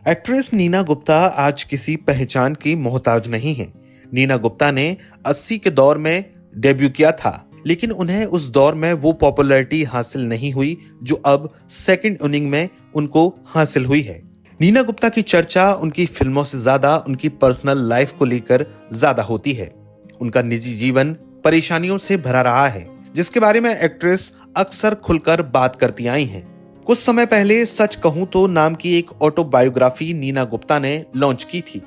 Actress Neena Gupta आज किसी पहचान की मोहताज नहीं है। नीना गुप्ता ने 80 के दौर में डेब्यू किया था, लेकिन उन्हें उस दौर में वो पॉपुलैरिटी हासिल नहीं हुई जो अब सेकंड इनिंग में उनको हासिल हुई है। नीना गुप्ता की चर्चा उनकी फिल्मों से ज्यादा उनकी पर्सनल लाइफ को लेकर ज्यादा होती है। उनका निजी जीवन परेशानियों से भरा रहा है, जिसके बारे में एक्ट्रेस अक्सर खुलकर बात करती आई हैं। कुछ समय पहले सच कहूं तो नाम की एक ऑटोबायोग्राफी नीना गुप्ता ने लॉन्च की थी।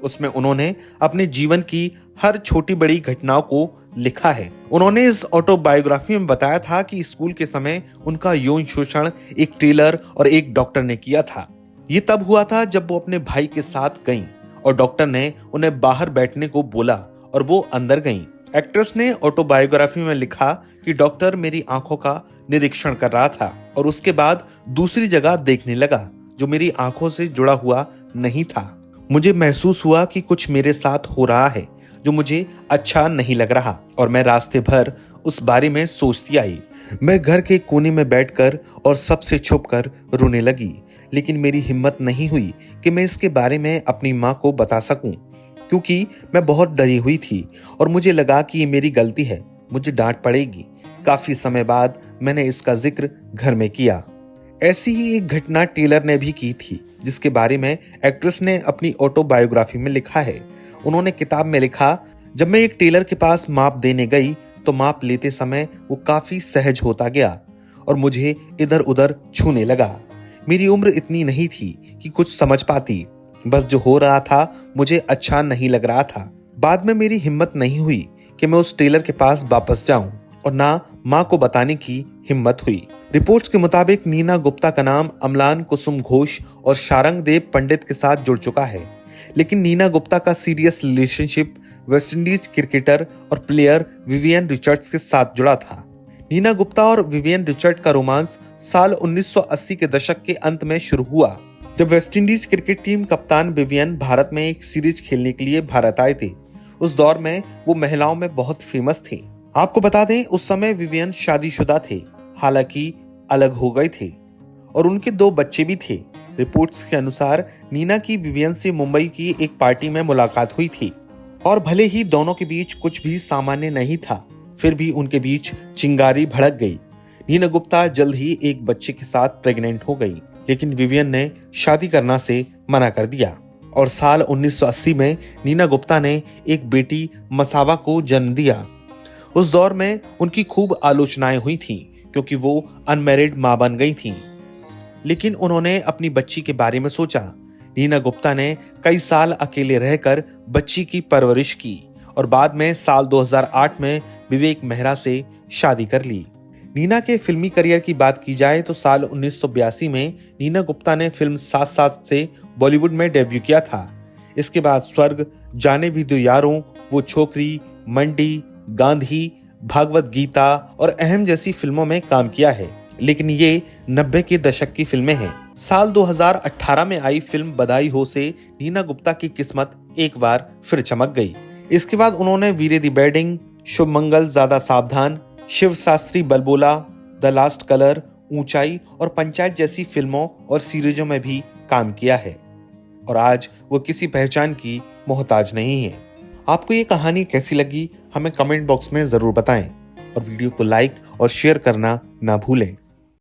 उसमें उन्होंने अपने जीवन की हर छोटी बड़ी घटनाओं को लिखा है। उन्होंने इस ऑटोबायोग्राफी में बताया था कि स्कूल के समय उनका यौन शोषण एक टेलर और एक डॉक्टर ने किया था। ये तब हुआ था जब वो अपने भाई के साथ गईं और डॉक्टर ने उन्हें बाहर बैठने को बोला और वो अंदर गईं। एक्ट्रेस ने ऑटोबायोग्राफी में लिखा कि डॉक्टर मेरी आंखों का निरीक्षण कर रहा था और उसके बाद दूसरी जगह देखने लगा जो मेरी आंखों से जुड़ा हुआ नहीं था। मुझे महसूस हुआ कि कुछ मेरे साथ हो रहा है जो मुझे अच्छा नहीं लग रहा और मैं रास्ते भर उस बारे में सोचती आई। मैं घर के कोने में बैठकर और सबसे छुपकर रोने लगी, लेकिन मेरी हिम्मत नहीं हुई कि मैं इसके बारे में अपनी माँ को बता सकूं, क्योंकि मैं बहुत डरी हुई थी और मुझे लगा कि ये मेरी गलती है, मुझे डांट पड़ेगी। काफी समय बाद मैंने इसका जिक्र घर में किया। ऐसी ही एक घटना टेलर ने भी की थी, जिसके बारे में एक्ट्रेस ने अपनी ऑटोबायोग्राफी में लिखा है। उन्होंने किताब में लिखा, जब मैं एक टेलर के पास माप देने गई तो माप लेते समय वो काफी सहज होता गया और मुझे इधर उधर छूने लगा। मेरी उम्र इतनी नहीं थी कि कुछ समझ पाती, बस जो हो रहा था मुझे अच्छा नहीं लग रहा था। बाद में मेरी हिम्मत नहीं हुई कि मैं उस टेलर के पास वापस जाऊं और ना माँ को बताने की हिम्मत हुई। रिपोर्ट्स के मुताबिक नीना गुप्ता का नाम अम्लान कुसुम घोष और शारंग देव पंडित के साथ जुड़ चुका है, लेकिन नीना गुप्ता का सीरियस रिलेशनशिप वेस्टइंडीज क्रिकेटर और प्लेयर विवियन रिचर्ड्स के साथ जुड़ा था। नीना गुप्ता और विवियन रिचर्ड का रोमांस साल 1980 के दशक के अंत में शुरू हुआ, जब वेस्टइंडीज क्रिकेट टीम कप्तान विवियन भारत में एक सीरीज खेलने के लिए भारत आए थे। उस दौर में वो महिलाओं में बहुत फेमस थे। आपको बता दें, उस समय विवियन शादीशुदा थे, हालांकि अलग हो गए थे और उनके 2 बच्चे भी थे। रिपोर्ट्स के अनुसार नीना की विवियन से मुंबई की एक पार्टी में मुलाकात हुई थी और भले ही दोनों के बीच कुछ भी सामान्य नहीं था, फिर भी उनके बीच चिंगारी भड़क गई। नीना गुप्ता जल्द ही एक बच्चे के साथ प्रेग्नेंट हो गई, लेकिन विवियन ने शादी करना से मना कर दिया और साल 1980 में नीना गुप्ता ने एक बेटी मसावा को जन्म दिया। उस दौर में उनकी खूब आलोचनाएं हुई थीं, क्योंकि वो अनमैरिड मां बन गई थीं। लेकिन उन्होंने अपनी बच्ची के बारे में सोचा। नीना गुप्ता ने कई साल अकेले रहकर बच्ची की परवरिश की और बाद में साल 2008 में विवेक मेहरा से शादी कर ली। नीना के फिल्मी करियर की बात की जाए तो साल 1982 में नीना गुप्ता ने फिल्म साथ साथ से बॉलीवुड में डेब्यू किया था। इसके बाद स्वर्ग, जाने भी दो यारों, वो छोकरी, मंडी, गांधी, भागवत गीता और अहम जैसी फिल्मों में काम किया है, लेकिन ये 90 के दशक की फिल्में हैं। साल 2018 में आई फिल्म बधाई हो से नीना गुप्ता की किस्मत एक बार फिर चमक गई। इसके बाद उन्होंने वीरे दी bedding, Shubh Mangal, Zyada Saavdhan, Shiv Shastri Balboa, the last colour, Uunchai और पंचायत जैसी फिल्मों और सीरीजों में भी काम किया है और आज वो किसी पहचान की मोहताज नहीं है। आपको ये कहानी कैसी लगी हमें कमेंट बॉक्स में जरूर बताएं और वीडियो को लाइक और शेयर करना ना भूलें।